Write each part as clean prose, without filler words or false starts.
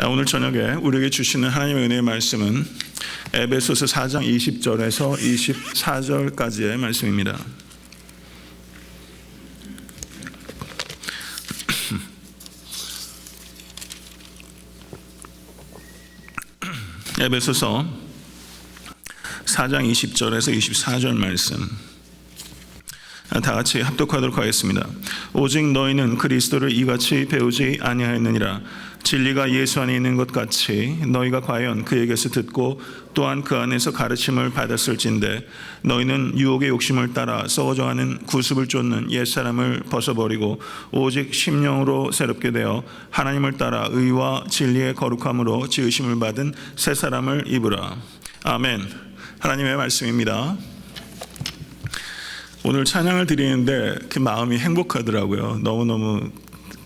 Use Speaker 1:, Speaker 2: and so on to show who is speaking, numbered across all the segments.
Speaker 1: 오늘 저녁에 우리에게 주시는 하나님의 은혜의 말씀은 에베소서 4장 20절에서 24절까지의 말씀입니다. 에베소서 4장 20절에서 24절 말씀 다 같이 합독하도록 하겠습니다. 오직 너희는 그리스도를 이같이 배우지 아니하였느니라. 진리가 예수 안에 있는 것 같이 너희가 과연 그에게서 듣고 또한 그 안에서 가르침을 받았을진데 너희는 유혹의 욕심을 따라 썩어져가는 구습을 쫓는 옛사람을 벗어버리고 오직 심령으로 새롭게 되어 하나님을 따라 의와 진리의 거룩함으로 지으심을 받은 새 사람을 입으라. 아멘. 하나님의 말씀입니다. 오늘 찬양을 드리는데 그 마음이 행복하더라고요. 너무너무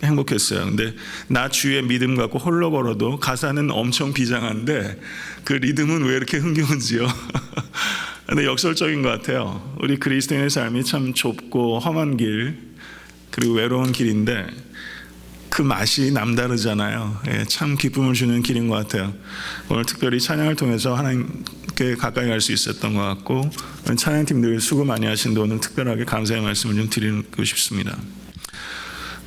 Speaker 1: 행복했어요. 근데 나 주의 믿음 갖고 홀로 걸어도 가사는 엄청 비장한데 그 리듬은 왜 이렇게 흥겨운지요. 근데 역설적인 것 같아요. 우리 그리스도인의 삶이 참 좁고 험한 길 그리고 외로운 길인데 그 맛이 남다르잖아요. 참 기쁨을 주는 길인 것 같아요. 오늘 특별히 찬양을 통해서 하나님께 가까이 갈 수 있었던 것 같고 찬양팀들 수고 많이 하신데 오늘 특별하게 감사의 말씀을 좀 드리고 싶습니다.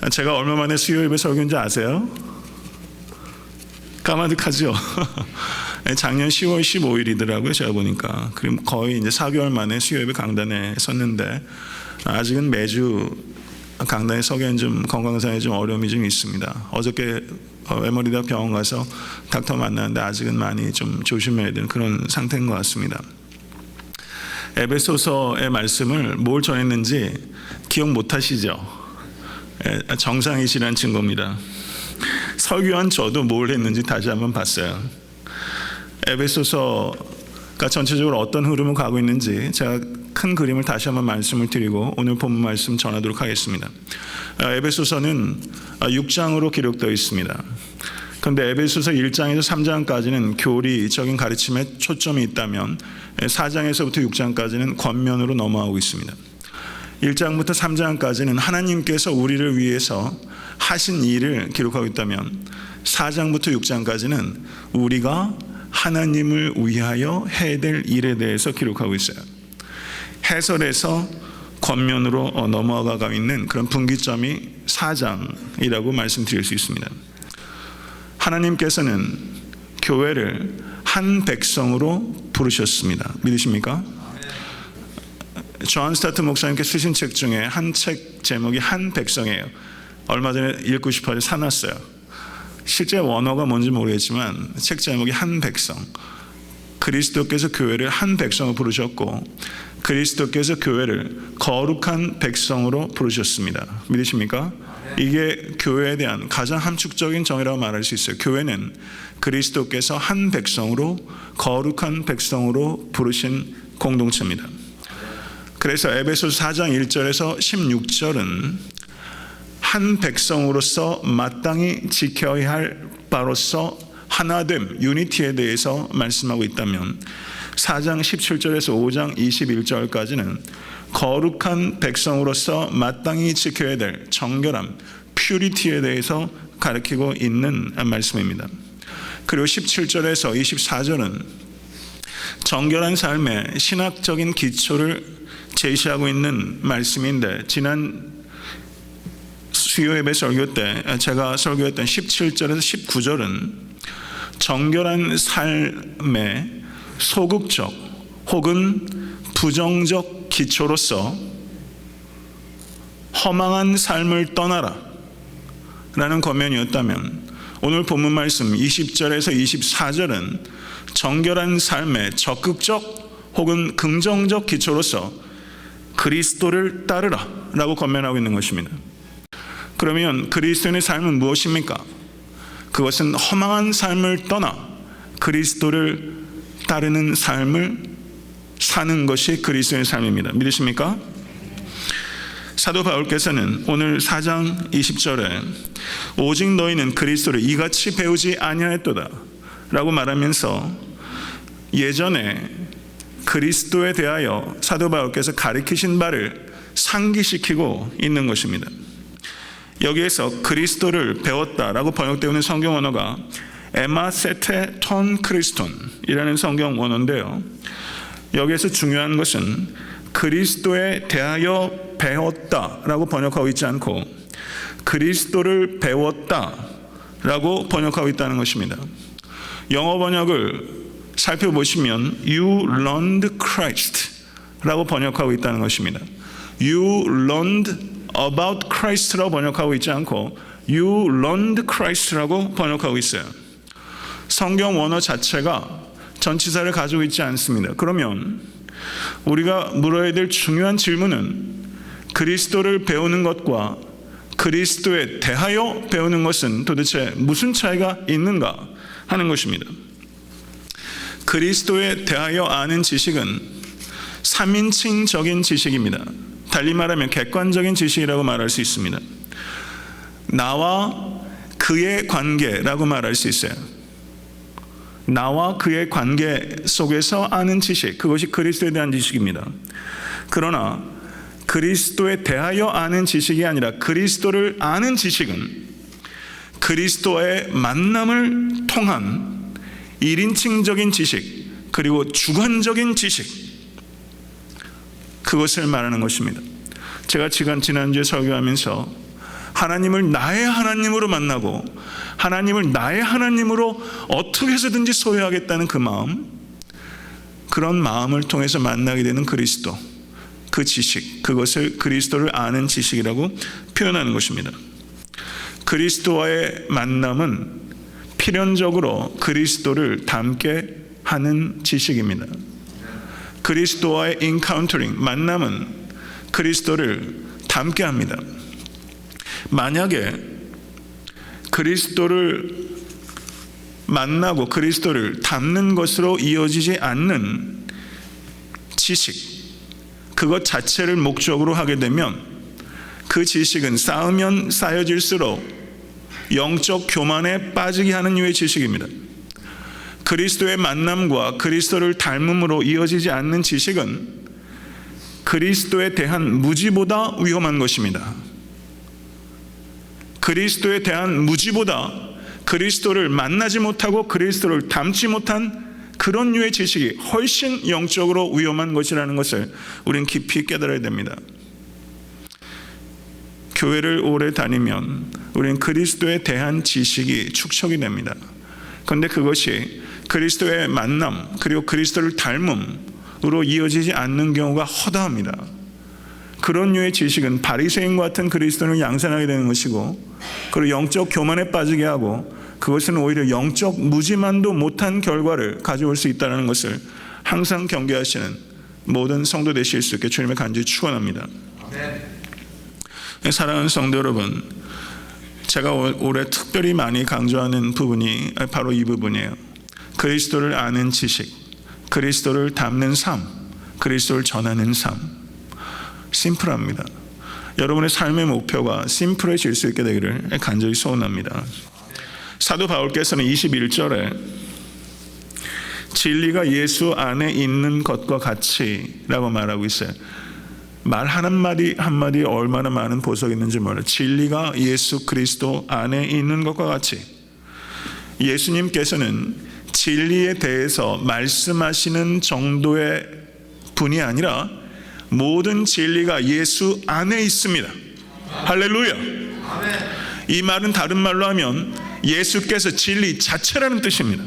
Speaker 1: 제가 얼마 만에 수요 예배 설교인지 아세요? 까마득하죠? 작년 10월 15일이더라고요. 제가 보니까. 그럼 거의 이제 4개월 만에 수요 예배 강단에 섰는데 아직은 매주 강단에 서기엔 좀 건강상에 좀 어려움이 좀 있습니다. 어저께 에머리대학 병원 가서 닥터 만났는데 아직은 많이 좀 조심해야 되는 그런 상태인 것 같습니다. 에베소서의 말씀을 뭘 전했는지 기억 못 하시죠? 정상이시라는 증거입니다. 설교한 저도 뭘 했는지 다시 한번 봤어요. 에베소서가 전체적으로 어떤 흐름을 가고 있는지 제가 큰 그림을 다시 한번 말씀을 드리고 오늘 본문 말씀 전하도록 하겠습니다. 에베소서는 6장으로 기록되어 있습니다. 그런데 에베소서 1장에서 3장까지는 교리적인 가르침에 초점이 있다면 4장에서부터 6장까지는 권면으로 넘어가고 있습니다. 1장부터 3장까지는 하나님께서 우리를 위해서 하신 일을 기록하고 있다면 4장부터 6장까지는 우리가 하나님을 위하여 해야 될 일에 대해서 기록하고 있어요. 해설에서 권면으로 넘어가고 있는 그런 분기점이 4장이라고 말씀드릴 수 있습니다. 하나님께서는 교회를 한 백성으로 부르셨습니다. 믿으십니까? 존 스타트 목사님께 쓰신 책 중에 한 책 제목이 한 백성이에요. 얼마 전에 읽고 싶어서 사놨어요. 실제 원어가 뭔지 모르겠지만 책 제목이 한 백성. 그리스도께서 교회를 한 백성으로 부르셨고 그리스도께서 교회를 거룩한 백성으로 부르셨습니다. 믿으십니까? 이게 교회에 대한 가장 함축적인 정의라고 말할 수 있어요. 교회는 그리스도께서 한 백성으로 거룩한 백성으로 부르신 공동체입니다. 그래서 에베소서 4장 1절에서 16절은 한 백성으로서 마땅히 지켜야 할 바로서 하나됨, 유니티에 대해서 말씀하고 있다면 4장 17절에서 5장 21절까지는 거룩한 백성으로서 마땅히 지켜야 될 정결함, 퓨리티에 대해서 가르치고 있는 말씀입니다. 그리고 17절에서 24절은 정결한 삶의 신학적인 기초를 제시하고 있는 말씀인데 지난 수요 예배 설교 때 제가 설교했던 17절에서 19절은 정결한 삶의 소극적 혹은 부정적 기초로서 허망한 삶을 떠나라 라는 권면이었다면 오늘 본문 말씀 20절에서 24절은 정결한 삶의 적극적 혹은 긍정적 기초로서 그리스도를 따르라 라고 권면하고 있는 것입니다. 그러면 그리스도인의 삶은 무엇입니까? 그것은 허망한 삶을 떠나 그리스도를 따르는 삶을 사는 것이 그리스도인의 삶입니다. 믿으십니까? 사도 바울께서는 오늘 4장 20절에 오직 너희는 그리스도를 이같이 배우지 아니하였도다 라고 말하면서 예전에 그리스도에 대하여 사도 바울께서 가르치신 바를 상기시키고 있는 것입니다. 여기에서 그리스도를 배웠다라고 번역되어 있는 성경 언어가 에마세테 톤 크리스톤이라는 성경 원어인데요. 여기에서 중요한 것은 그리스도에 대하여 배웠다라고 번역하고 있지 않고 그리스도를 배웠다라고 번역하고 있다는 것입니다. 영어 번역을 살펴보시면 You learned Christ라고 번역하고 있다는 것입니다. You learned about Christ라고 번역하고 있지 않고 You learned Christ라고 번역하고 있어요. 성경 원어 자체가 전치사를 가지고 있지 않습니다. 그러면 우리가 물어야 될 중요한 질문은 그리스도를 배우는 것과 그리스도에 대하여 배우는 것은 도대체 무슨 차이가 있는가 하는 것입니다. 그리스도에 대하여 아는 지식은 3인칭적인 지식입니다. 달리 말하면 객관적인 지식이라고 말할 수 있습니다. 나와 그의 관계라고 말할 수 있어요. 나와 그의 관계 속에서 아는 지식, 그것이 그리스도에 대한 지식입니다. 그러나 그리스도에 대하여 아는 지식이 아니라 그리스도를 아는 지식은 그리스도와의 만남을 통한 1인칭적인 지식, 그리고 주관적인 지식, 그것을 말하는 것입니다. 제가 지난주에 설교하면서 하나님을 나의 하나님으로 만나고 하나님을 나의 하나님으로 어떻게 해서든지 소유하겠다는 그 마음, 그런 마음을 통해서 만나게 되는 그리스도, 그 지식, 그것을 그리스도를 아는 지식이라고 표현하는 것입니다. 그리스도와의 만남은 필연적으로 그리스도를 닮게 하는 지식입니다. 그리스도와의 인카운터링, 만남은 그리스도를 닮게 합니다. 만약에 그리스도를 만나고 그리스도를 닮는 것으로 이어지지 않는 지식, 그것 자체를 목적으로 하게 되면 그 지식은 쌓으면 쌓여질수록 영적 교만에 빠지게 하는 유의 지식입니다. 그리스도의 만남과 그리스도를 닮음으로 이어지지 않는 지식은 그리스도에 대한 무지보다 위험한 것입니다. 그리스도에 대한 무지보다 그리스도를 만나지 못하고 그리스도를 닮지 못한 그런 류의 지식이 훨씬 영적으로 위험한 것이라는 것을 우리는 깊이 깨달아야 됩니다. 교회를 오래 다니면 우리는 그리스도에 대한 지식이 축적이 됩니다. 그런데 그것이 그리스도의 만남 그리고 그리스도를 닮음으로 이어지지 않는 경우가 허다합니다. 그런 류의 지식은 바리새인과 같은 그리스도를 양산하게 되는 것이고, 그리고 영적 교만에 빠지게 하고, 그것은 오히려 영적 무지만도 못한 결과를 가져올 수 있다는 것을 항상 경계하시는 모든 성도 되실 수 있게 주님의 간절히 축원합니다. 사랑하는 성도 여러분, 제가 올해 특별히 많이 강조하는 부분이 바로 이 부분이에요. 그리스도를 아는 지식, 그리스도를 닮는 삶, 그리스도를 전하는 삶. 심플합니다. 여러분의 삶의 목표가 심플해질 수 있게 되기를 간절히 소원합니다. 사도 바울께서는 21절에 진리가 예수 안에 있는 것과 같이라고 말하고 있어요. 말 한마디 한마디에 얼마나 많은 보석이 있는지 몰라요. 진리가 예수 그리스도 안에 있는 것과 같이. 예수님께서는 진리에 대해서 말씀하시는 정도의 분이 아니라 모든 진리가 예수 안에 있습니다. 할렐루야. 이 말은 다른 말로 하면 예수께서 진리 자체라는 뜻입니다.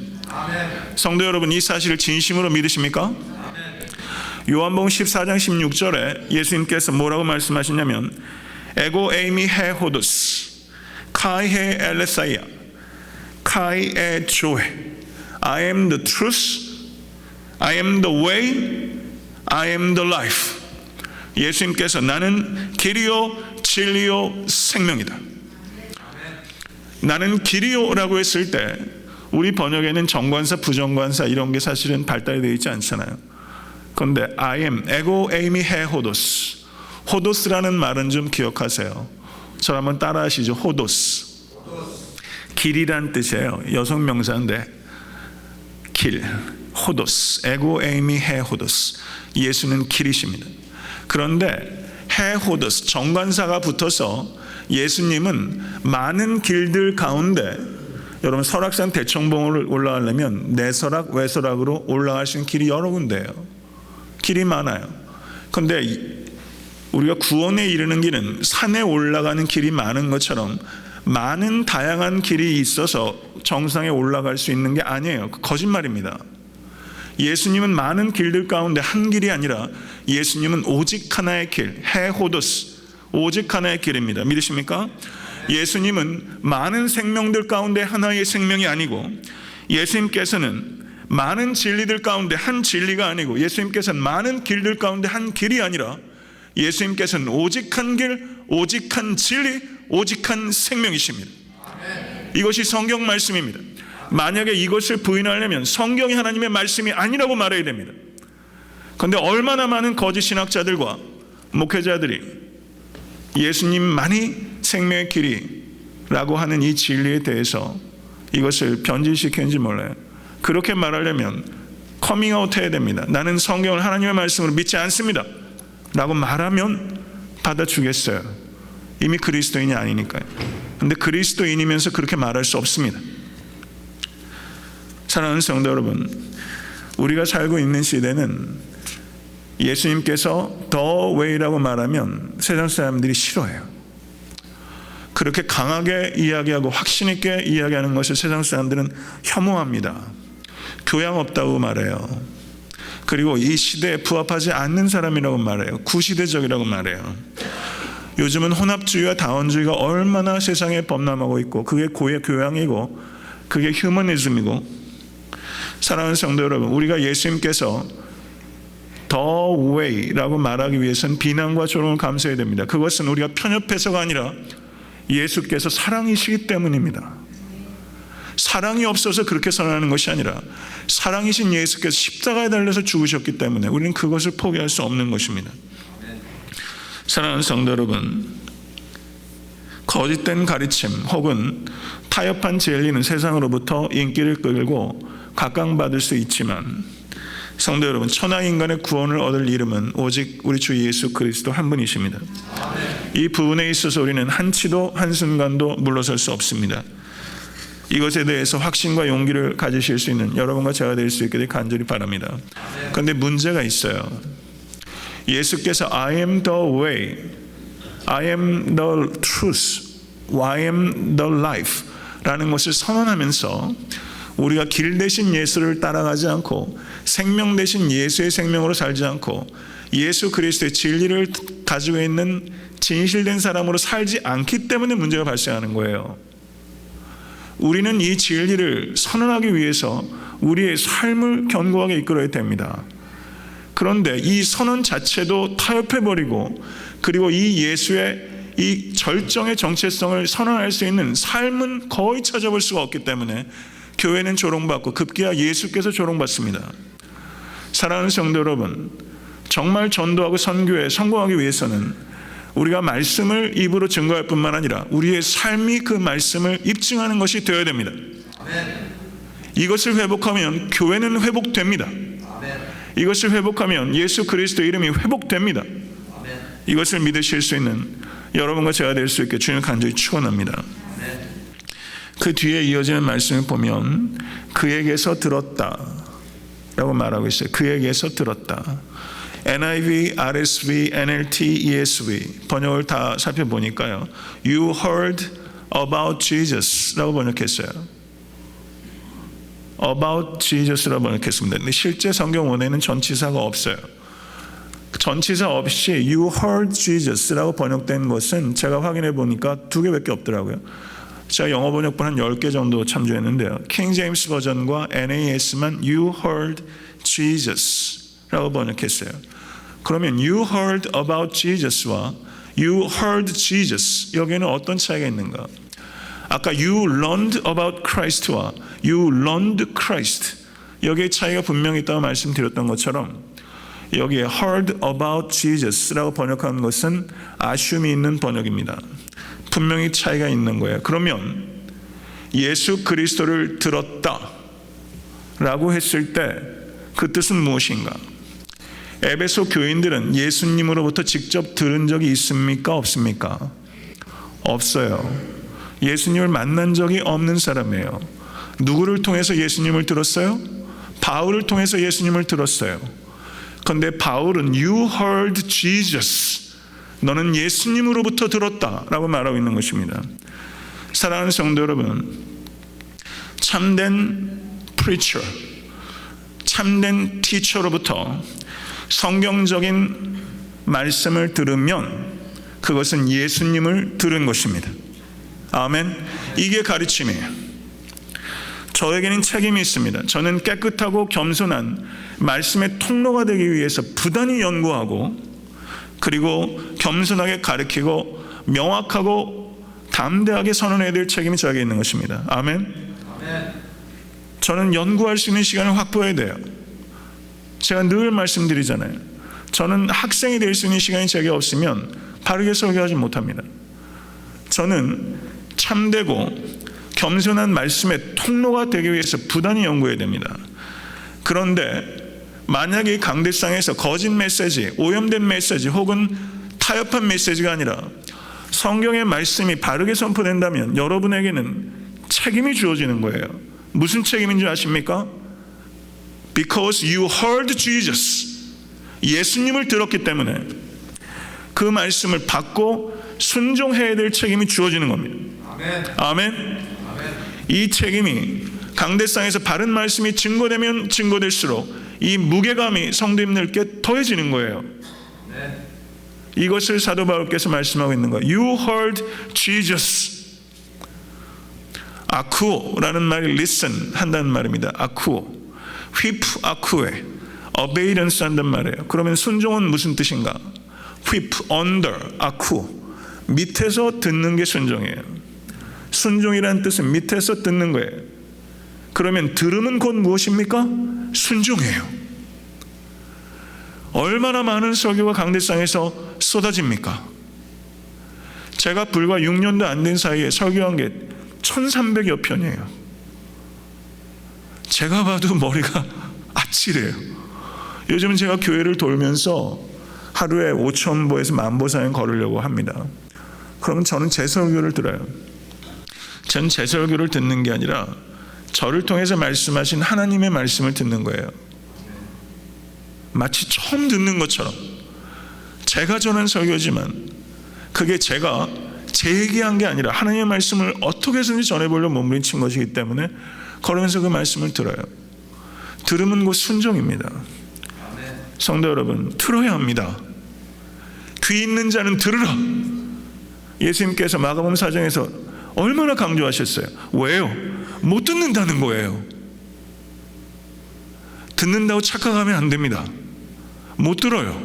Speaker 1: 성도 여러분, 이 사실을 진심으로 믿으십니까? 요한복음 14장 16절에 예수님께서 뭐라고 말씀하시냐면 에고 에이미 해 호도스 카이 해 엘레사이아 카이 에 조에 I am the truth, I am the way, I am the life. 예수님께서 나는 길이요 진리요 생명이다. 나는 길이요라고 했을 때 우리 번역에는 정관사 부정관사 이런 게 사실은 발달이 되어 있지 않잖아요. 그런데 I am 에고 에이미 해 호도스, 호도스라는 말은 좀 기억하세요. 저 한번 따라하시죠. 호도스, 길이란 뜻이에요. 여성 명사인데 길, 호도스, 에고 에이미 해 호도스. 예수는 길이십니다. 그런데 해 호도스, 정관사가 붙어서 예수님은 많은 길들 가운데 여러분 설악산 대청봉을 올라가려면 내설악 외설악으로 올라갈 수 있는 길이 여러 군데예요. 길이 많아요. 그런데 우리가 구원에 이르는 길은 산에 올라가는 길이 많은 것처럼 많은 다양한 길이 있어서 정상에 올라갈 수 있는 게 아니에요. 거짓말입니다. 예수님은 많은 길들 가운데 한 길이 아니라 예수님은 오직 하나의 길, 헤호도스, 오직 하나의 길입니다. 믿으십니까? 예수님은 많은 생명들 가운데 하나의 생명이 아니고, 예수님께서는 많은 진리들 가운데 한 진리가 아니고, 예수님께서는 많은 길들 가운데 한 길이 아니라 예수님께서는 오직 한 길, 오직 한 진리, 오직 한 생명이십니다. 이것이 성경 말씀입니다. 만약에 이것을 부인하려면 성경이 하나님의 말씀이 아니라고 말해야 됩니다. 그런데 얼마나 많은 거짓 신학자들과 목회자들이 예수님만이 생명의 길이라고 하는 이 진리에 대해서 이것을 변질시켰는지 몰라요. 그렇게 말하려면 커밍아웃 해야 됩니다. 나는 성경을 하나님의 말씀으로 믿지 않습니다 라고 말하면 받아주겠어요. 이미 그리스도인이 아니니까요. 그런데 그리스도인이면서 그렇게 말할 수 없습니다. 사랑하는 성도 여러분, 우리가 살고 있는 시대는 예수님께서 The Way라고 말하면 세상 사람들이 싫어해요. 그렇게 강하게 이야기하고 확신 있게 이야기하는 것을 세상 사람들은 혐오합니다. 교양 없다고 말해요. 그리고 이 시대에 부합하지 않는 사람이라고 말해요. 구시대적이라고 말해요. 요즘은 혼합주의와 다원주의가 얼마나 세상에 범람하고 있고, 그게 고의 교양이고 그게 휴머니즘이고. 사랑하는 성도 여러분, 우리가 예수님께서 The Way라고 말하기 위해서는 비난과 조롱을 감수해야 됩니다. 그것은 우리가 편협해서가 아니라 예수께서 사랑이시기 때문입니다. 사랑이 없어서 그렇게 선언하는 것이 아니라 사랑이신 예수께서 십자가에 달려서 죽으셨기 때문에 우리는 그것을 포기할 수 없는 것입니다. 사랑하는 성도 여러분, 거짓된 가르침 혹은 타협한 진리는 세상으로부터 인기를 끌고 각광받을 수 있지만, 성도 여러분, 천하인간의 구원을 얻을 이름은 오직 우리 주 예수 그리스도 한 분이십니다. 이 부분에 있어서 우리는 한치도 한순간도 물러설 수 없습니다. 이것에 대해서 확신과 용기를 가지실 수 있는 여러분과 제가 될 수 있게 되길 간절히 바랍니다. 그런데 문제가 있어요. 예수께서 I am the way, I am the truth, I am the life 라는 것을 선언하면서 우리가 길 대신 예수를 따라가지 않고 생명 대신 예수의 생명으로 살지 않고 예수 그리스도의 진리를 가지고 있는 진실된 사람으로 살지 않기 때문에 문제가 발생하는 거예요. 우리는 이 진리를 선언하기 위해서 우리의 삶을 견고하게 이끌어야 됩니다. 그런데 이 선언 자체도 타협해버리고, 그리고 이 예수의 이 절정의 정체성을 선언할 수 있는 삶은 거의 찾아볼 수가 없기 때문에 교회는 조롱받고 급기야 예수께서 조롱받습니다. 사랑하는 성도 여러분, 정말 전도하고 선교에 성공하기 위해서는 우리가 말씀을 입으로 증거할 뿐만 아니라 우리의 삶이 그 말씀을 입증하는 것이 되어야 됩니다. 이것을 회복하면 교회는 회복됩니다. 이것을 회복하면 예수 그리스도 이름이 회복됩니다. 이것을 믿으실 수 있는 여러분과 제가 될 수 있게 주님을 간절히 축원합니다. 그 뒤에 이어지는 말씀을 보면 그에게서 들었다 라고 말하고 있어요. 그에게서 들었다. NIV, RSV, NLT, ESV 번역을 다 살펴보니까요, You heard about Jesus 라고 번역했어요. About Jesus라고 번역했습니다. 근데 실제 성경 원에는 전치사가 없어요. 전치사 없이 You heard Jesus라고 번역된 것은 제가 확인해 보니까 2개밖에 없더라고요. 제가 영어 번역본 한 10개 정도 참조했는데요, 킹 제임스 버전과 NAS만 You heard Jesus라고 번역했어요. 그러면 You heard about Jesus와 You heard Jesus, 여기에는 어떤 차이가 있는가? 아까 You learned about Christ와 You learned Christ, 여기에 차이가 분명히 있다고 말씀드렸던 것처럼 여기에 heard about Jesus라고 번역한 것은 아쉬움이 있는 번역입니다. 분명히 차이가 있는 거예요. 그러면 예수 그리스도를 들었다 라고 했을 때 그 뜻은 무엇인가? 에베소 교인들은 예수님으로부터 직접 들은 적이 있습니까? 없습니까? 없어요. 예수님을 만난 적이 없는 사람이에요. 누구를 통해서 예수님을 들었어요? 바울을 통해서 예수님을 들었어요. 그런데 바울은 You heard Jesus, 너는 예수님으로부터 들었다라고 말하고 있는 것입니다. 사랑하는 성도 여러분, 참된 preacher, 참된 teacher로부터 성경적인 말씀을 들으면 그것은 예수님을 들은 것입니다. 아멘. 이게 가르침이에요. 저에게는 책임이 있습니다. 저는 깨끗하고 겸손한 말씀의 통로가 되기 위해서 부단히 연구하고, 그리고 겸손하게 가르치고 명확하고 담대하게 선언해야 될 책임이 저에게 있는 것입니다. 아멘. 저는 연구할 수 있는 시간을 확보해야 돼요. 제가 늘 말씀드리잖아요. 저는 학생이 될 수 있는 시간이 제게 없으면 바르게 설교하지 못합니다. 저는 참되고 겸손한 말씀의 통로가 되기 위해서 부단히 연구해야 됩니다. 그런데 만약에 강대상에서 거짓 메시지, 오염된 메시지 혹은 타협한 메시지가 아니라 성경의 말씀이 바르게 선포된다면 여러분에게는 책임이 주어지는 거예요. 무슨 책임인 줄 아십니까? Because you heard Jesus, 예수님을 들었기 때문에 그 말씀을 받고 순종해야 될 책임이 주어지는 겁니다. 아멘. 이 책임이 강대상에서 바른 말씀이 증거되면 증거될수록 이 무게감이 성도님들께 더해지는 거예요. 이것을 사도 바울께서 말씀하고 있는 거예요. You heard Jesus. 아쿠오라는 말이 listen 한다는 말입니다. 아쿠오, whip 아쿠에, obedience 한다는 말이에요. 그러면 순종은 무슨 뜻인가? whip under 아쿠, 밑에서 듣는 게 순종이에요. 순종이라는 뜻은 밑에서 듣는 거예요. 그러면 들음은 곧 무엇입니까? 순종이에요. 얼마나 많은 설교가 강대상에서 쏟아집니까? 제가 불과 6년도 안 된 사이에 설교한 게 1300여 편이에요. 제가 봐도 머리가 아찔해요. 요즘 제가 교회를 돌면서 하루에 5,000보에서 10,000보 사이에 걸으려고 합니다. 그러면 저는 제 설교를 들어요. 전 제 설교를 듣는 게 아니라 저를 통해서 말씀하신 하나님의 말씀을 듣는 거예요. 마치 처음 듣는 것처럼. 제가 전한 설교지만 그게 제가 제 얘기한 게 아니라 하나님의 말씀을 어떻게 해서든지 전해보려고 몸부림친 것이기 때문에 걸으면서 그 말씀을 들어요. 들으면 곧 순종입니다. 성도 여러분, 들어야 합니다. 귀 있는 자는 들으라. 예수님께서 마가복음 4장에서 얼마나 강조하셨어요. 왜요? 못 듣는다는 거예요. 듣는다고 착각하면 안 됩니다. 못 들어요.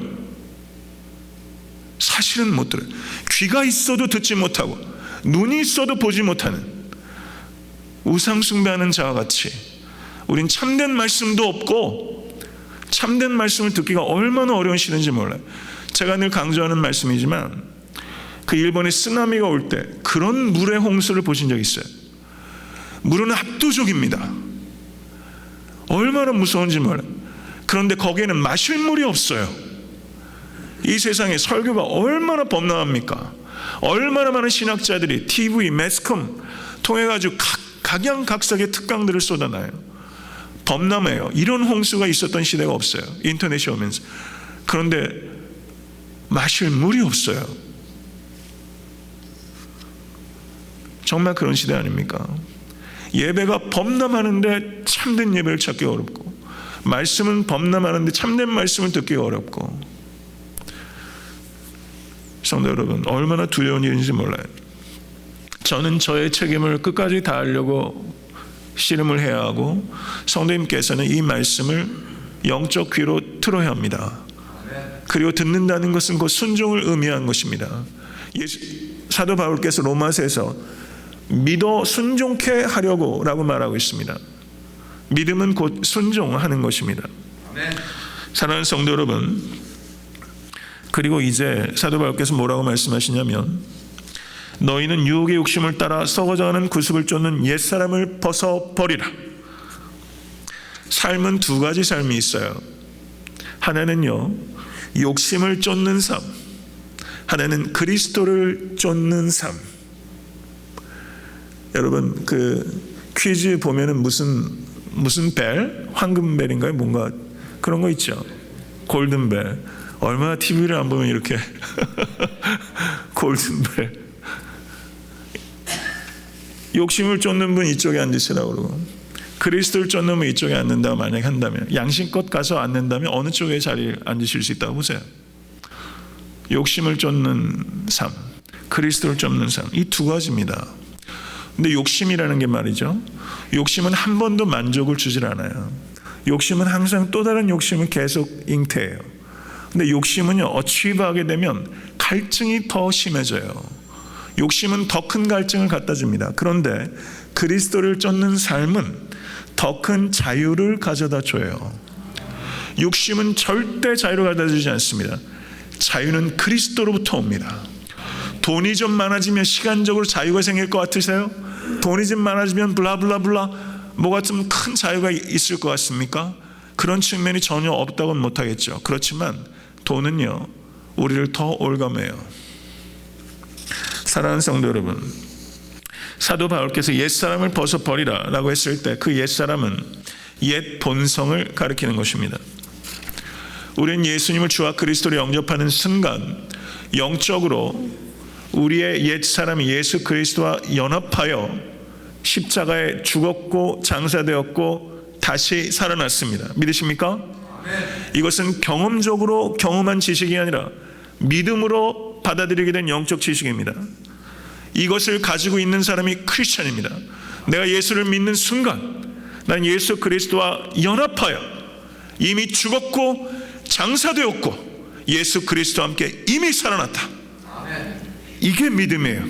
Speaker 1: 사실은 못 들어요. 귀가 있어도 듣지 못하고 눈이 있어도 보지 못하는 우상 숭배하는 자와 같이 우린 참된 말씀도 없고 참된 말씀을 듣기가 얼마나 어려운 시대인지 몰라요. 제가 늘 강조하는 말씀이지만 그 일본의 쓰나미가 올 때 그런 물의 홍수를 보신 적 있어요. 물은 압도적입니다. 얼마나 무서운지 몰라요. 그런데 거기에는 마실 물이 없어요. 이 세상에 설교가 얼마나 범람합니까? 얼마나 많은 신학자들이 TV, 매스컴 통해가지고 각양각색의 특강들을 쏟아놔요. 범람해요. 이런 홍수가 있었던 시대가 없어요. 인터넷이 오면서. 그런데 마실 물이 없어요. 정말 그런 시대 아닙니까? 예배가 범람하는데 참된 예배를 찾기 어렵고, 말씀은 범람하는데 참된 말씀을 듣기 어렵고. 성도 여러분, 얼마나 두려운 일인지 몰라요. 저는 저의 책임을 끝까지 다하려고 씨름을 해야 하고, 성도님께서는 이 말씀을 영적 귀로 틀어야 합니다. 그리고 듣는다는 것은 곧 순종을 의미하는 것입니다. 사도 바울께서 로마서에서 믿어 순종케 하려고 라고 말하고 있습니다. 믿음은 곧 순종하는 것입니다. 사랑하는 성도 여러분, 그리고 이제 사도 바울께서 뭐라고 말씀하시냐면, 너희는 유혹의 욕심을 따라 썩어져가는 구습을 쫓는 옛사람을 벗어버리라. 삶은 두 가지 삶이 있어요. 하나는요, 욕심을 쫓는 삶, 하나는 그리스도를 쫓는 삶. 여러분 그 퀴즈 보면은 무슨 벨? 황금벨인가요? 뭔가 그런 거 있죠. 골든벨. 얼마나 TV를 안 보면 이렇게 골든벨. 욕심을 쫓는 분 이쪽에 앉으시라고 그러고, 그리스도를 쫓는 분 이쪽에 앉는다고 만약에 한다면, 양심껏 가서 앉는다면 어느 쪽에 자리에 앉으실 수 있다고 보세요. 욕심을 쫓는 삶, 그리스도를 쫓는 삶, 이 두 가지입니다. 근데 욕심이라는 게 말이죠, 욕심은 한 번도 만족을 주질 않아요. 욕심은 항상 또 다른 욕심을 계속 잉태해요. 근데 욕심은요, 어치브하게 되면 갈증이 더 심해져요. 욕심은 더 큰 갈증을 갖다 줍니다. 그런데 그리스도를 쫓는 삶은 더 큰 자유를 가져다 줘요. 욕심은 절대 자유를 가져다 주지 않습니다. 자유는 그리스도로부터 옵니다. 돈이 좀 많아지면 시간적으로 자유가 생길 것 같으세요? 돈이 좀 많아지면 블라블라블라 뭐가 좀 큰 자유가 있을 것 같습니까? 그런 측면이 전혀 없다고는 못하겠죠. 그렇지만 돈은요, 우리를 더 올가매요. 사랑하는 성도 여러분, 사도 바울께서 옛사람을 벗어버리라 라고 했을 때 그 옛사람은 옛 본성을 가리키는 것입니다. 우리는 예수님을 주와 그리스도로 영접하는 순간 영적으로 우리의 옛사람이 예수 그리스도와 연합하여 십자가에 죽었고 장사되었고 다시 살아났습니다. 믿으십니까? 이것은 경험적으로 경험한 지식이 아니라 믿음으로 받아들이게 된 영적 지식입니다. 이것을 가지고 있는 사람이 크리스천입니다. 내가 예수를 믿는 순간 난 예수 그리스도와 연합하여 이미 죽었고 장사되었고 예수 그리스도와 함께 이미 살아났다. 이게 믿음이에요.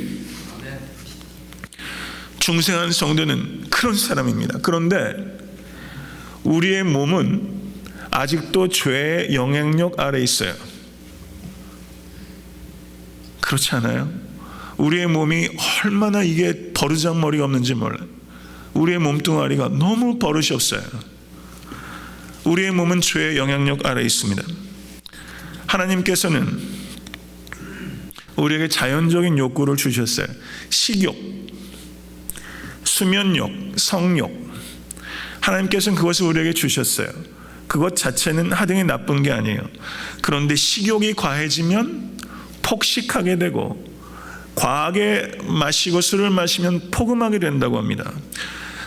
Speaker 1: 중생한 성도는 그런 사람입니다. 그런데 우리의 몸은 아직도 죄의 영향력 아래에 있어요. 그렇지 않아요? 우리의 몸이 얼마나 이게 버르장머리가 없는지 몰라요. 우리의 몸뚱아리가 너무 버릇이 없어요. 우리의 몸은 죄의 영향력 아래에 있습니다. 하나님께서는 우리에게 자연적인 욕구를 주셨어요. 식욕, 수면욕, 성욕. 하나님께서는 그것을 우리에게 주셨어요. 그것 자체는 하등이 나쁜 게 아니에요. 그런데 식욕이 과해지면 폭식하게 되고 과하게 마시고 술을 마시면 폭음하게 된다고 합니다.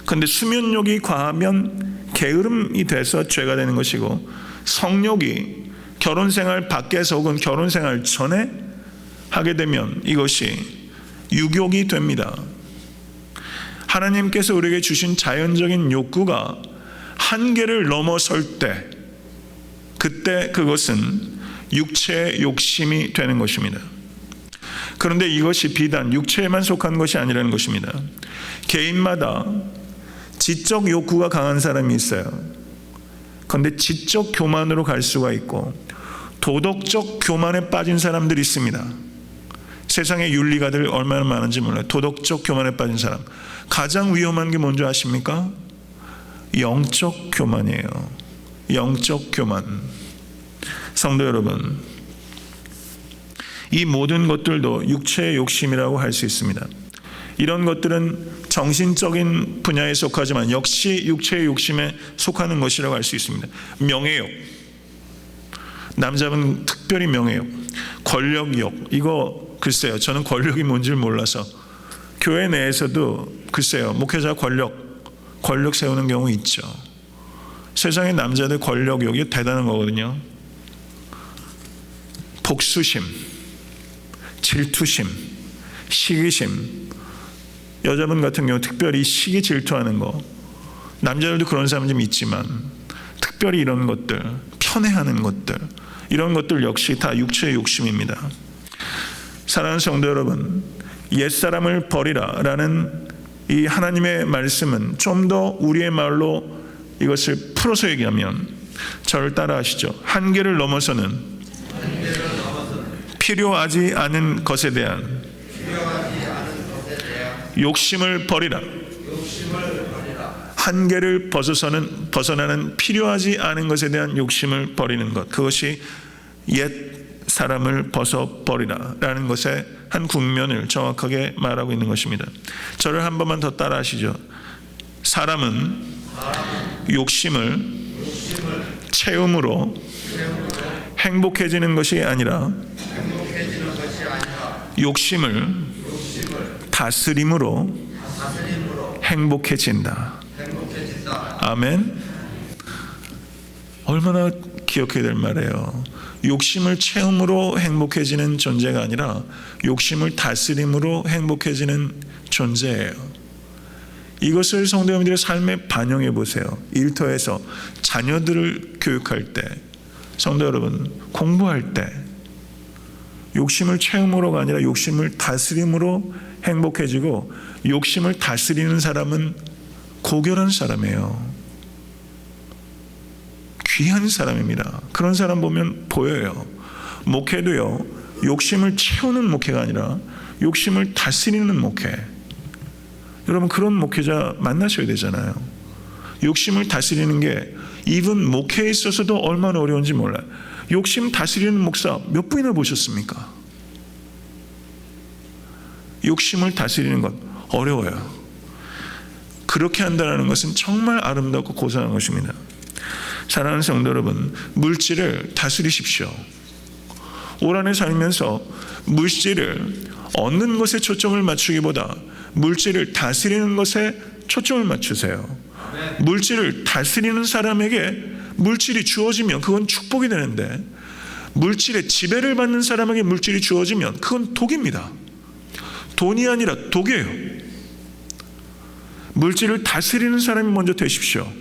Speaker 1: 그런데 수면욕이 과하면 게으름이 돼서 죄가 되는 것이고, 성욕이 결혼생활 밖에서 혹은 결혼생활 전에 하게 되면 이것이 유욕이 됩니다. 하나님께서 우리에게 주신 자연적인 욕구가 한계를 넘어설 때, 그때 그것은 육체의 욕심이 되는 것입니다. 그런데 이것이 비단 육체에만 속한 것이 아니라는 것입니다. 개인마다 지적 욕구가 강한 사람이 있어요. 그런데 지적 교만으로 갈 수가 있고 도덕적 교만에 빠진 사람들이 있습니다. 세상에 윤리가들 얼마나 많은지 몰라요. 도덕적 교만에 빠진 사람, 가장 위험한 게 뭔지 아십니까? 영적 교만이에요. 영적 교만. 성도 여러분, 이 모든 것들도 육체의 욕심이라고 할 수 있습니다. 이런 것들은 정신적인 분야에 속하지만 역시 육체의 욕심에 속하는 것이라고 할 수 있습니다. 명예욕, 남자분 특별히 명예욕, 권력욕. 이거 글쎄요, 저는 권력이 뭔지를 몰라서 교회 내에서도 글쎄요, 목회자 권력 세우는 경우 있죠. 세상의 남자들 권력욕이 대단한 거거든요. 복수심, 질투심, 시기심. 여자분 같은 경우 특별히 시기 질투하는 거, 남자들도 그런 사람 좀 있지만 특별히 이런 것들, 편애하는 것들, 이런 것들 역시 다 육체의 욕심입니다. 사랑하는 성도 여러분, 옛사람을 버리라 라는 이 하나님의 말씀은 좀 더 우리의 말로 이것을 풀어서 얘기하면, 저를 따라 하시죠. 한계를 넘어서는 필요하지 않은 것에 대한 욕심을 버리라. 한계를 벗어나는 필요하지 않은 것에 대한 욕심을 버리는 것, 그것이 옛 사람을 벗어버리라 라는 것의 한 국면을 정확하게 말하고 있는 것입니다. 저를 한 번만 더 따라 하시죠. 사람은 욕심을 채움으로 행복해지는 것이 아니라 욕심을 다스림으로 행복해진다. 아멘. 얼마나 기억해야 될 말이에요. 욕심을 채움으로 행복해지는 존재가 아니라 욕심을 다스림으로 행복해지는 존재예요. 이것을 성도님들의 삶에 반영해 보세요. 일터에서 자녀들을 교육할 때, 성도 여러분 공부할 때 욕심을 채움으로가 아니라 욕심을 다스림으로 행복해지고, 욕심을 다스리는 사람은 고결한 사람이에요. 귀한 사람입니다. 그런 사람 보면 보여요. 목회도요, 욕심을 채우는 목회가 아니라 욕심을 다스리는 목회. 여러분 그런 목회자 만나셔야 되잖아요. 욕심을 다스리는 게 이분 목회에 있어서도 얼마나 어려운지 몰라요. 욕심 다스리는 목사 몇 분이나 보셨습니까? 욕심을 다스리는 것 어려워요. 그렇게 한다는 것은 정말 아름답고 고상한 것입니다. 사랑하는 성도 여러분, 물질을 다스리십시오. 올 한해 살면서 물질을 얻는 것에 초점을 맞추기보다 물질을 다스리는 것에 초점을 맞추세요. 물질을 다스리는 사람에게 물질이 주어지면 그건 축복이 되는데, 물질의 지배를 받는 사람에게 물질이 주어지면 그건 독입니다. 돈이 아니라 독이에요. 물질을 다스리는 사람이 먼저 되십시오.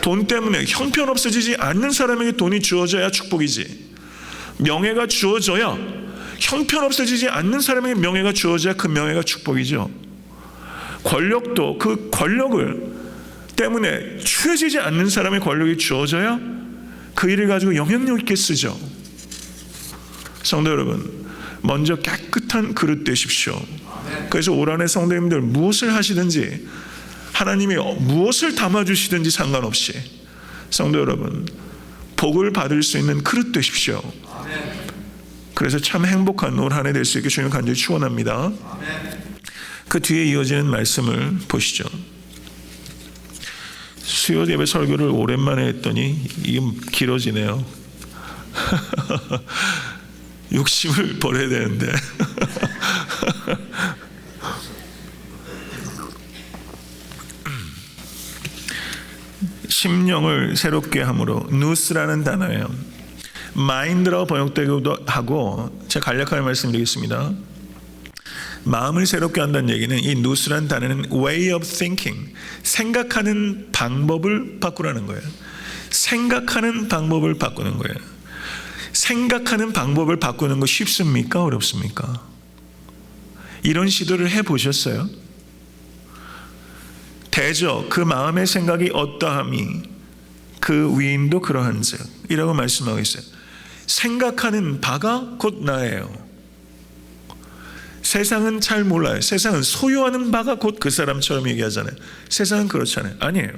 Speaker 1: 돈 때문에 형편없어지지 않는 사람에게 돈이 주어져야 축복이지, 명예가 주어져야, 형편없어지지 않는 사람에게 명예가 주어져야 그 명예가 축복이죠. 권력도 그 권력을 때문에 취해지지 않는 사람의 권력이 주어져야 그 일을 가지고 영향력 있게 쓰죠. 성도 여러분, 먼저 깨끗한 그릇 되십시오. 그래서 올 한해 성도님들 무엇을 하시든지, 하나님이 무엇을 담아주시든지 상관없이 성도 여러분 복을 받을 수 있는 그릇 되십시오. 그래서 참 행복한 올 한 해 될 수 있게 주님 간절히 축원합니다. 그 뒤에 이어지는 말씀을 보시죠. 수요 예배 설교를 오랜만에 했더니 이게 길어지네요. 욕심을 버려야 되는데. 심령을 새롭게 함으로, 누스라는 단어예요. 마인드라고 번역되기도 하고, 제가 간략하게 말씀드리겠습니다. 마음을 새롭게 한다는 얘기는, 이 누스라는 단어는 way of thinking, 생각하는 방법을 바꾸라는 거예요. 생각하는 방법을 바꾸는 거예요. 생각하는 방법을 바꾸는 거 쉽습니까? 어렵습니까? 이런 시도를 해보셨어요? 대저 그 마음의 생각이 어떠함이 그 위인도 그러한즉 이라고 말씀하고 있어요. 생각하는 바가 곧 나예요. 세상은 잘 몰라요. 세상은 소유하는 바가 곧 그 사람처럼 얘기하잖아요. 세상은 그렇잖아요. 아니에요.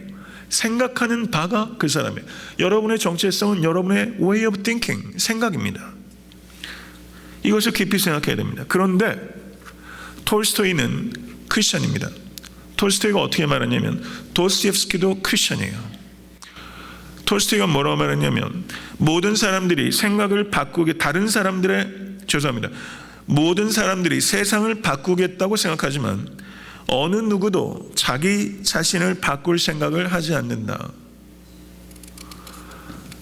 Speaker 1: 생각하는 바가 그 사람이에요. 여러분의 정체성은 여러분의 way of thinking, 생각입니다. 이것을 깊이 생각해야 됩니다. 그런데 톨스토이는 크리스천입니다. 톨스토이가 어떻게 말하냐면, 도스토옙스키도 크리스천이에요. 톨스토이가 뭐라고 말했냐면, 모든 사람들이 생각을 바꾸게, 모든 사람들이 세상을 바꾸겠다고 생각하지만 어느 누구도 자기 자신을 바꿀 생각을 하지 않는다.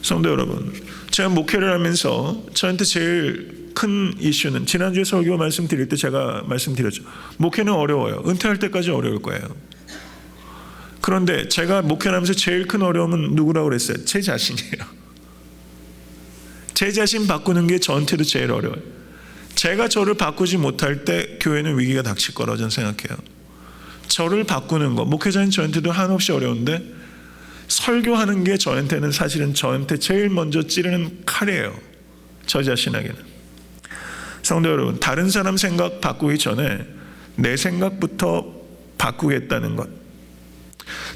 Speaker 1: 성도 여러분, 제가 목회를 하면서 저한테 제일 큰 이슈는, 지난주에 설교 말씀드릴 때 제가 말씀드렸죠. 목회는 어려워요. 은퇴할 때까지 어려울 거예요. 그런데 제가 목회를 하면서 제일 큰 어려움은 누구라고 그랬어요? 제 자신이에요. 제 자신 바꾸는 게 저한테도 제일 어려워요. 제가 저를 바꾸지 못할 때 교회는 위기가 닥칠 거라고 저는 생각해요. 저를 바꾸는 거, 목회자인 저한테도 한없이 어려운데, 설교하는 게 저한테는 사실은 저한테 제일 먼저 찌르는 칼이에요. 저 자신에게는. 성도 여러분, 다른 사람 생각 바꾸기 전에 내 생각부터 바꾸겠다는 것,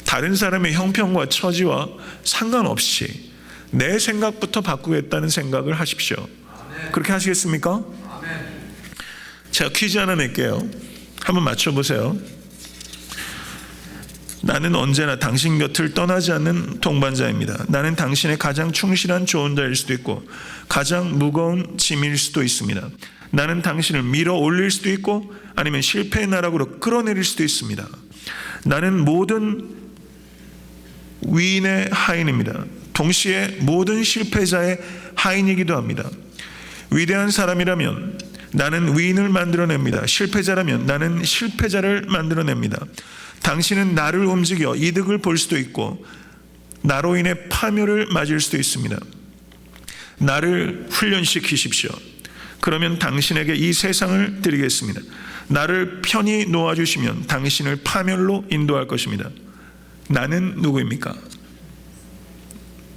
Speaker 1: 다른 사람의 형편과 처지와 상관없이 내 생각부터 바꾸겠다는 생각을 하십시오. 그렇게 하시겠습니까? 제가 퀴즈 하나 낼게요. 한번 맞춰보세요. 나는 언제나 당신 곁을 떠나지 않는 동반자입니다. 나는 당신의 가장 충실한 조언자일 수도 있고 가장 무거운 짐일 수도 있습니다. 나는 당신을 밀어 올릴 수도 있고 아니면 실패의 나락으로 끌어내릴 수도 있습니다. 나는 모든 위인의 하인입니다. 동시에 모든 실패자의 하인이기도 합니다. 위대한 사람이라면 나는 위인을 만들어냅니다. 실패자라면 나는 실패자를 만들어냅니다. 당신은 나를 움직여 이득을 볼 수도 있고 나로 인해 파멸을 맞을 수도 있습니다. 나를 훈련시키십시오. 그러면 당신에게 이 세상을 드리겠습니다. 나를 편히 놓아주시면 당신을 파멸로 인도할 것입니다. 나는 누구입니까?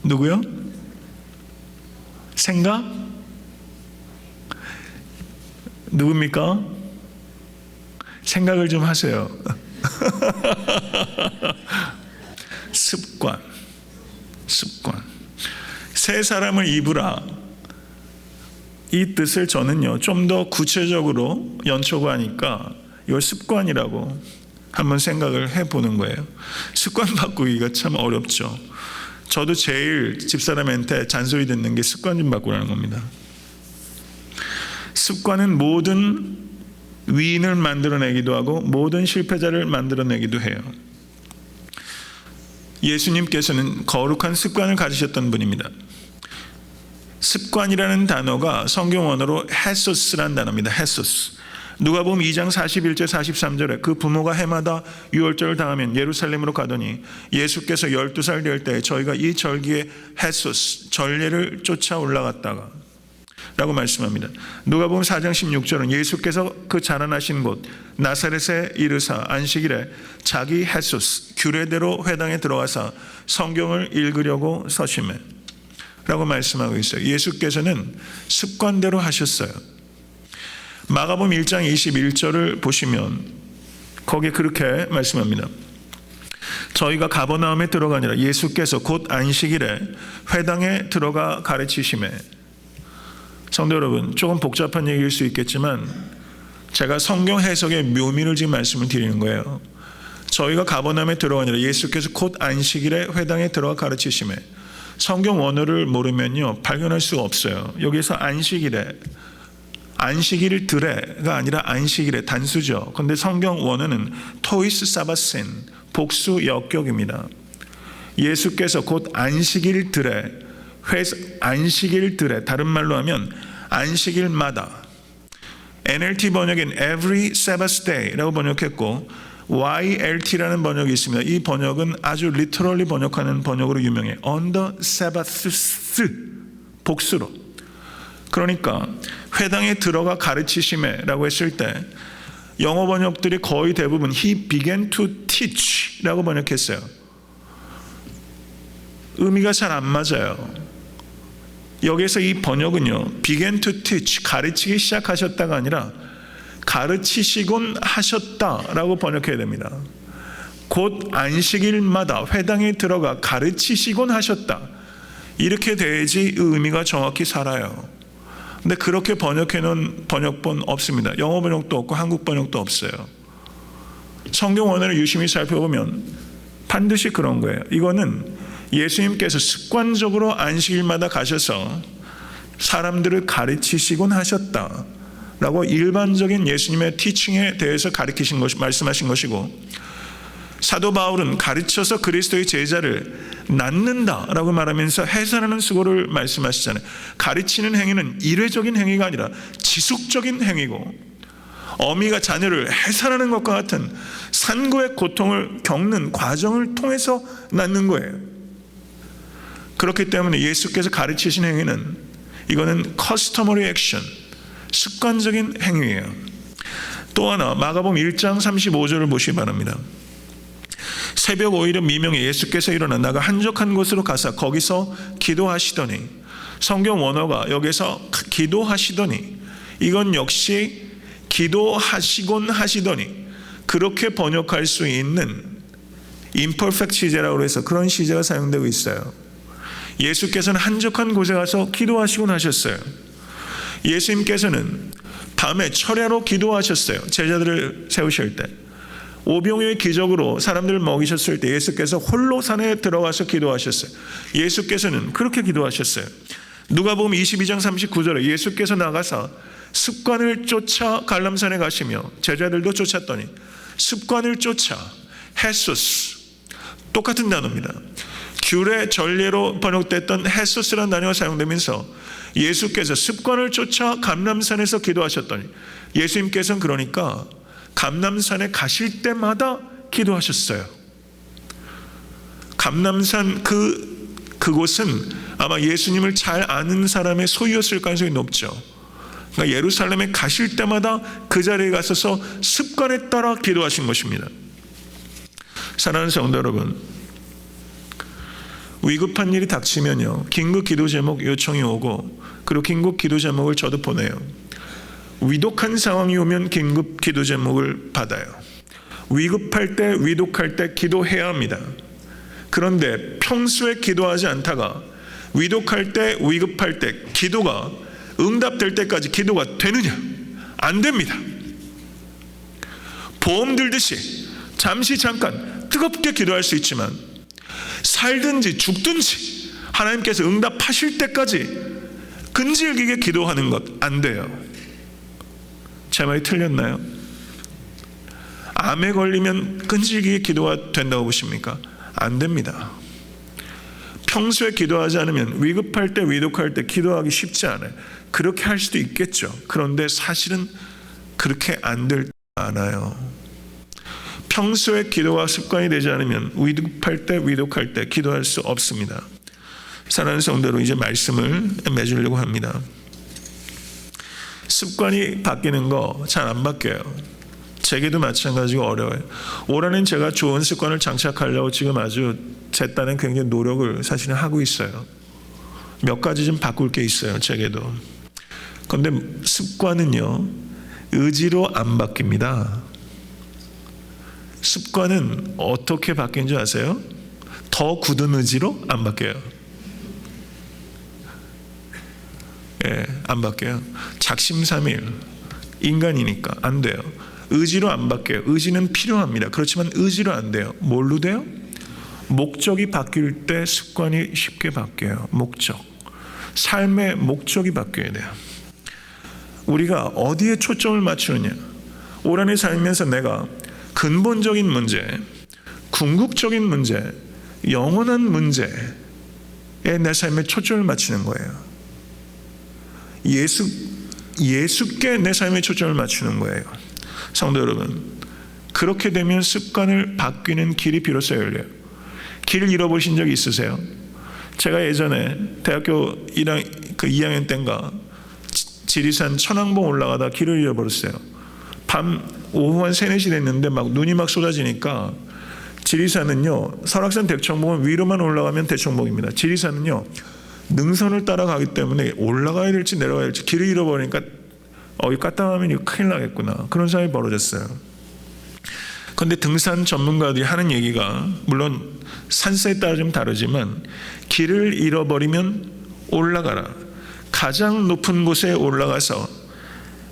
Speaker 1: 누구요? 생각? 누굽니까? 생각을 좀 하세요. 습관. 새 사람을 입으라. 이 뜻을 저는요 좀 더 구체적으로 연초하니까 이걸 습관이라고 한번 생각을 해보는 거예요. 습관 바꾸기가 참 어렵죠. 저도 제일 집사람한테 잔소리 듣는 게 습관 좀 바꾸라는 겁니다. 습관은 모든 위인을 만들어내기도 하고 모든 실패자를 만들어내기도 해요. 예수님께서는 거룩한 습관을 가지셨던 분입니다. 습관이라는 단어가 성경 언어로 헤소스라는 단어입니다. 헤소스. 누가복음 2장 41절 43절에 그 부모가 해마다 유월절을 당하면 예루살렘으로 가더니 예수께서 12살 될 때 저희가 이 절기에 헤소스 전례를 쫓아 올라갔다가 라고 말씀합니다. 누가복음 4장 16절은 예수께서 그 자라나신 곳 나사렛에 이르사 안식일에 자기 헤소스 규례대로 회당에 들어가서 성경을 읽으려고 서심해 라고 말씀하고 있어요. 예수께서는 습관대로 하셨어요. 마가복음 1장 21절을 보시면 거기에 그렇게 말씀합니다. 저희가 가버나움에 들어가니라 예수께서 곧 안식일에 회당에 들어가 가르치시매. 성도 여러분, 조금 복잡한 얘기일 수 있겠지만 제가 성경 해석의 묘미를 지금 말씀을 드리는 거예요. 저희가 가버나움에 들어가니라 예수께서 곧 안식일에 회당에 들어가 가르치시매. 성경 원어를 모르면요 발견할 수가 없어요. 여기서 안식일들에가 아니라 안식일의 단수죠. 그런데 성경 원어는 토이스 사바센 복수 역격입니다. 예수께서 곧 안식일들에 다른 말로 하면 안식일마다 NLT 번역엔 every Sabbath day라고 번역했고 YLT라는 번역이 있습니다. 이 번역은 아주 literally 번역하는 번역으로 유명해요. On the Sabbaths 복수로. 그러니까 회당에 들어가 가르치심에라고 했을 때 영어 번역들이 거의 대부분 He began to teach라고 번역했어요. 의미가 잘 안 맞아요. 여기서 이 번역은요 began to teach 가르치기 시작하셨다가 아니라 가르치시곤 하셨다라고 번역해야 됩니다. 곧 안식일마다 회당에 들어가 가르치시곤 하셨다. 이렇게 돼야지 의미가 정확히 살아요. 근데 그렇게 번역해놓은 번역본 없습니다. 영어 번역도 없고 한국 번역도 없어요. 성경 원어를 유심히 살펴보면 반드시 그런 거예요. 이거는 예수님께서 습관적으로 안식일마다 가셔서 사람들을 가르치시곤 하셨다 라고 일반적인 예수님의 티칭에 대해서 가르치신 것이 말씀하신 것이고, 사도 바울은 가르쳐서 그리스도의 제자를 낳는다라고 말하면서 해산하는 수고를 말씀하시잖아요. 가르치는 행위는 일회적인 행위가 아니라 지속적인 행위고 어미가 자녀를 해산하는 것과 같은 산고의 고통을 겪는 과정을 통해서 낳는 거예요. 그렇기 때문에 예수께서 가르치신 행위는 이거는 customary action, 습관적인 행위예요. 또 하나 마가복음 1장 35절을 보시기 바랍니다. 새벽 오히려 미명에 예수께서 일어나 나가 한적한 곳으로 가사 거기서 기도하시더니, 성경 원어가 여기서 기도하시더니 이건 역시 기도하시곤 하시더니 그렇게 번역할 수 있는 imperfect 시제라고 해서 그런 시제가 사용되고 있어요. 예수께서는 한적한 곳에 가서 기도하시곤 하셨어요. 예수님께서는 밤에 철야로 기도하셨어요. 제자들을 세우실 때. 오병이어의 기적으로 사람들을 먹이셨을 때 예수께서 홀로 산에 들어가서 기도하셨어요. 예수께서는 그렇게 기도하셨어요. 누가복음 22장 39절에 예수께서 나가서 습관을 쫓아 갈람산에 가시며 제자들도 쫓았더니 습관을 쫓아 헤소스, 똑같은 단어입니다. 귤의 전례로 번역됐던 헤소스라는 단어가 사용되면서 예수께서 습관을 쫓아 감람산에서 기도하셨더니 예수님께서는 그러니까 감람산에 가실 때마다 기도하셨어요. 감람산 그곳은 아마 예수님을 잘 아는 사람의 소유였을 가능성이 높죠. 그러니까 예루살렘에 가실 때마다 그 자리에 가서서 습관에 따라 기도하신 것입니다. 사랑하는 성도 여러분, 위급한 일이 닥치면요, 긴급 기도 제목 요청이 오고, 그리고 긴급 기도 제목을 저도 보내요. 위독한 상황이 오면 긴급 기도 제목을 받아요. 위급할 때, 위독할 때 기도해야 합니다. 그런데 평소에 기도하지 않다가 위독할 때, 위급할 때 기도가 응답될 때까지 기도가 되느냐? 안 됩니다. 보험 들듯이 잠시 잠깐 뜨겁게 기도할 수 있지만 살든지 죽든지 하나님께서 응답하실 때까지 끈질기게 기도하는 것 안 돼요. 제 말이 틀렸나요? 암에 걸리면 끈질기게 기도가 된다고 보십니까? 안 됩니다. 평소에 기도하지 않으면 위급할 때, 위독할 때 기도하기 쉽지 않아요. 그렇게 할 수도 있겠죠. 그런데 사실은 그렇게 안 될 때 많아요. 평소에 기도가 습관이 되지 않으면 위급할 때, 위독할 때 기도할 수 없습니다. 사랑하는 성도로 이제 말씀을 맺으려고 합니다. 습관이 바뀌는 거 잘 안 바뀌어요. 제게도 마찬가지고 어려워요. 올해는 제가 좋은 습관을 장착하려고 지금 아주 제 딴엔 굉장히 노력을 사실은 하고 있어요. 몇 가지 좀 바꿀 게 있어요. 제게도. 그런데 습관은요, 의지로 안 바뀝니다. 습관은 어떻게 바뀐 줄 아세요? 더 굳은 의지로 안 바뀌어요. 예, 안 바뀌어요. 작심삼일, 인간이니까 안 돼요. 의지로 안 바뀌어요. 의지는 필요합니다. 그렇지만 의지로 안 돼요. 뭘로 돼요? 목적이 바뀔 때 습관이 쉽게 바뀌어요. 목적. 삶의 목적이 바뀌어야 돼요. 우리가 어디에 초점을 맞추느냐. 올 한해 살면서 내가 근본적인 문제, 궁극적인 문제, 영원한 문제에 내 삶에 초점을 맞추는 거예요. 예수께 내 삶에 초점을 맞추는 거예요. 성도 여러분, 그렇게 되면 습관을 바뀌는 길이 비로소 열려요. 길을 잃어보신 적이 있으세요? 제가 예전에 대학교 2학년 때인가 지리산 천왕봉 올라가다 길을 잃어버렸어요. 밤 오후 한 3, 4시 됐는데 막 눈이 막 쏟아지니까, 지리산은요, 설악산 대청봉은 위로만 올라가면 대청봉입니다. 지리산은요, 능선을 따라가기 때문에 올라가야 될지 내려가야 될지 길을 잃어버리니까 이 까딱하면 큰일 나겠구나, 그런 상황이 벌어졌어요. 그런데 등산 전문가들이 하는 얘기가, 물론 산세에 따라 좀 다르지만, 길을 잃어버리면 올라가라. 가장 높은 곳에 올라가서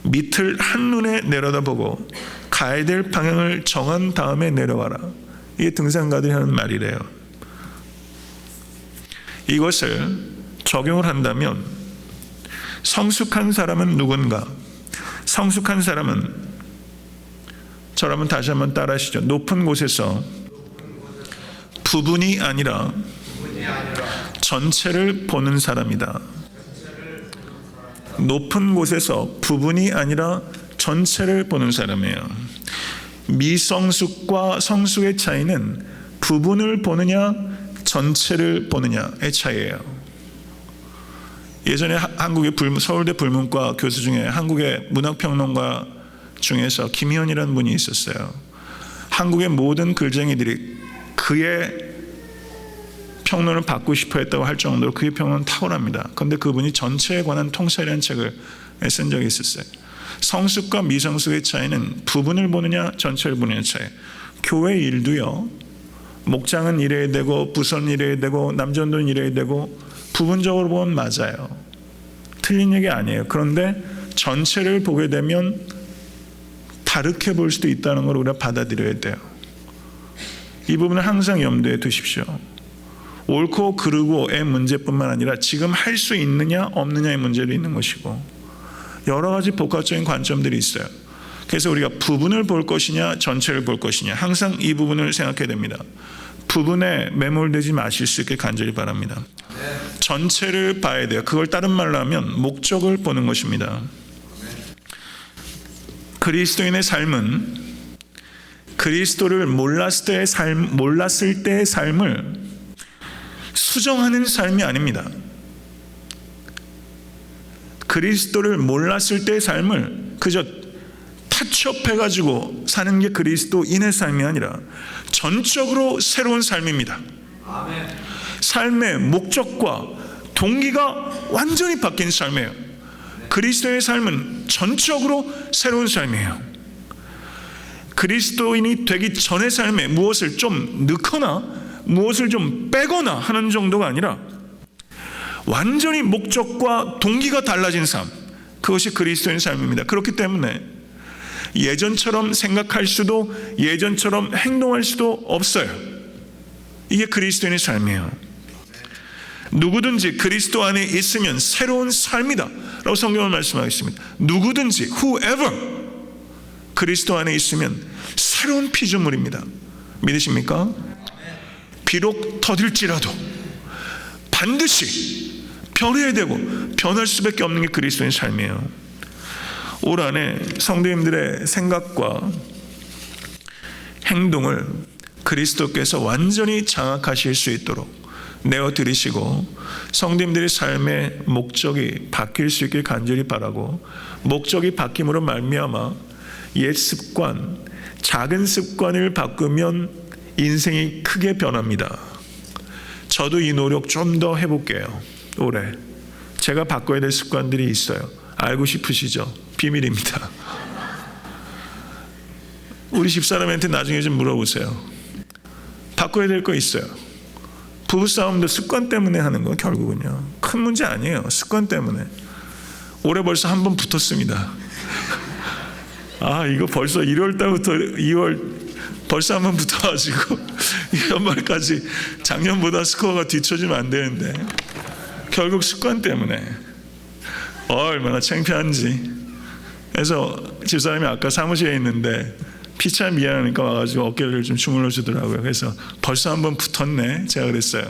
Speaker 1: 밑을 한눈에 내려다보고 가야 될 방향을 정한 다음에 내려와라. 이게 등산가들이 하는 말이래요. 이것을 적용을 한다면 성숙한 사람은 누군가? 성숙한 사람은, 저라면 다시 한번 따라 하시죠. 높은 곳에서 부분이 아니라 전체를 보는 사람이다. 높은 곳에서 부분이 아니라 전체를 보는 사람이에요. 미성숙과 성숙의 차이는 부분을 보느냐 전체를 보느냐의 차이예요. 예전에 한국의 서울대 불문과 교수 중에 한국의 문학평론가 중에서 김희연이라는 분이 있었어요. 한국의 모든 글쟁이들이 그의 평론을 받고 싶어 했다고 할 정도로 그의 평론은 탁월합니다. 그런데 그분이 전체에 관한 통찰이라는 책을 쓴 적이 있었어요. 성숙과 미성숙의 차이는 부분을 보느냐 전체를 보느냐의 차이. 교회 일도요, 목장은 이래야 되고 부서는 이래야 되고 남전도는 이래야 되고 부분적으로 보면 맞아요. 틀린 얘기 아니에요. 그런데 전체를 보게 되면 다르게 볼 수도 있다는 걸 우리가 받아들여야 돼요. 이 부분을 항상 염두에 두십시오. 옳고 그르고의 문제뿐만 아니라 지금 할 수 있느냐 없느냐의 문제도 있는 것이고 여러 가지 복합적인 관점들이 있어요. 그래서 우리가 부분을 볼 것이냐 전체를 볼 것이냐 항상 이 부분을 생각해야 됩니다. 부분에 매몰되지 마실 수 있게 간절히 바랍니다. 전체를 봐야 돼요. 그걸 다른 말로 하면 목적을 보는 것입니다. 그리스도인의 삶은 그리스도를 몰랐을 때의 삶을 수정하는 삶이 아닙니다. 그리스도를 몰랐을 때의 삶을 그저 타치업해가지고 사는 게 그리스도인의 삶이 아니라 전적으로 새로운 삶입니다. 아멘. 삶의 목적과 동기가 완전히 바뀐 삶이에요. 그리스도의 삶은 전적으로 새로운 삶이에요. 그리스도인이 되기 전의 삶에 무엇을 좀 넣거나 무엇을 좀 빼거나 하는 정도가 아니라 완전히 목적과 동기가 달라진 삶, 그것이 그리스도인 삶입니다. 그렇기 때문에 예전처럼 생각할 수도 예전처럼 행동할 수도 없어요. 이게 그리스도인의 삶이에요. 누구든지 그리스도 안에 있으면 새로운 삶이다 라고 성경은 말씀하겠습니다. 누구든지 whoever 그리스도 안에 있으면 새로운 피조물입니다. 믿으십니까? 비록 더딜지라도 반드시 변해야 되고 변할 수밖에 없는 게 그리스도인 삶이에요. 올 한해 성도님들의 생각과 행동을 그리스도께서 완전히 장악하실 수 있도록 내어드리시고 성도님들의 삶의 목적이 바뀔 수 있길 간절히 바라고, 목적이 바뀜으로 말미암아 옛 습관, 작은 습관을 바꾸면 인생이 크게 변합니다. 저도 이 노력 좀 더 해볼게요. 올해 제가 바꿔야 될 습관들이 있어요. 알고 싶으시죠? 비밀입니다. 우리 집사람한테 나중에 좀 물어보세요. 바꿔야 될 거 있어요. 부부싸움도 습관 때문에 하는 거 결국은요. 큰 문제 아니에요. 습관 때문에. 올해 벌써 한 번 붙었습니다. 아, 이거 벌써 1월 달부터 2월 벌써 한 번 붙어가지고 연말까지 작년보다 스코어가 뒤처지면 안 되는데 결국 습관 때문에 얼마나 창피한지. 그래서 집사람이 아까 사무실에 있는데 피차 미안하니까 와가지고 어깨를 좀 주물러 주더라고요. 그래서 벌써 한 번 붙었네 제가 그랬어요.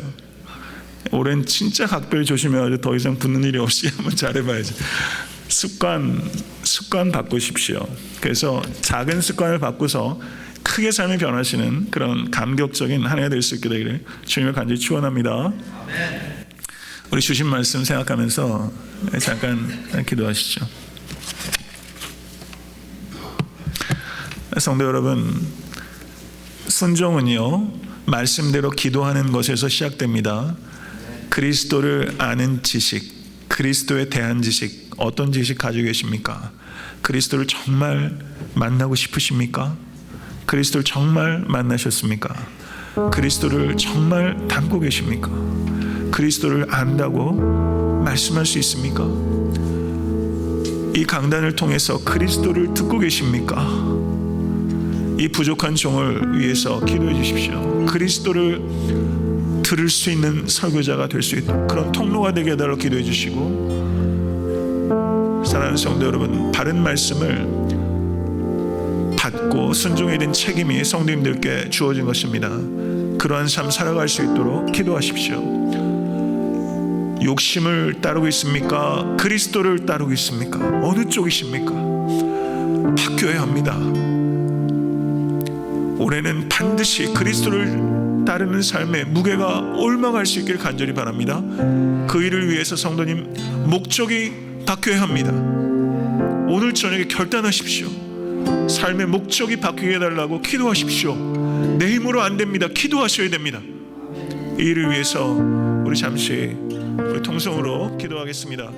Speaker 1: 올해는 진짜 각별히 조심해가지고 더 이상 붙는 일이 없이 한번 잘해봐야지. 습관 바꾸십시오. 그래서 작은 습관을 바꾸서 크게 삶이 변하시는 그런 감격적인 한 해가 될 수 있게 되기를 주님을 간절히 축원합니다. 우리 주신 말씀 생각하면서 잠깐 기도하시죠. 성도 여러분, 순종은요 말씀대로 기도하는 것에서 시작됩니다. 그리스도를 아는 지식, 그리스도에 대한 지식, 어떤 지식 가지고 계십니까? 그리스도를 정말 만나고 싶으십니까? 그리스도를 정말 만나셨습니까? 그리스도를 정말 닮고 계십니까? 그리스도를 안다고 말씀할 수 있습니까? 이 강단을 통해서 그리스도를 듣고 계십니까? 이 부족한 종을 위해서 기도해 주십시오. 그리스도를 들을 수 있는 설교자가 될 수 있도록 그런 통로가 되게 해달라고 기도해 주시고, 사랑하는 성도 여러분, 바른 말씀을 받고 순종해야 된 책임이 성도님들께 주어진 것입니다. 그러한 삶 살아갈 수 있도록 기도하십시오. 욕심을 따르고 있습니까? 그리스도를 따르고 있습니까? 어느 쪽이십니까? 바뀌어야 합니다. 올해는 반드시 그리스도를 따르는 삶에 무게가 올라갈 수 있기를 간절히 바랍니다. 그 일을 위해서 성도님 목적이 바뀌어야 합니다. 오늘 저녁에 결단하십시오. 삶의 목적이 바뀌게 해달라고 기도하십시오. 내 힘으로 안 됩니다. 기도하셔야 됩니다. 이 일을 위해서 우리 잠시 우리 통성으로 기도하겠습니다.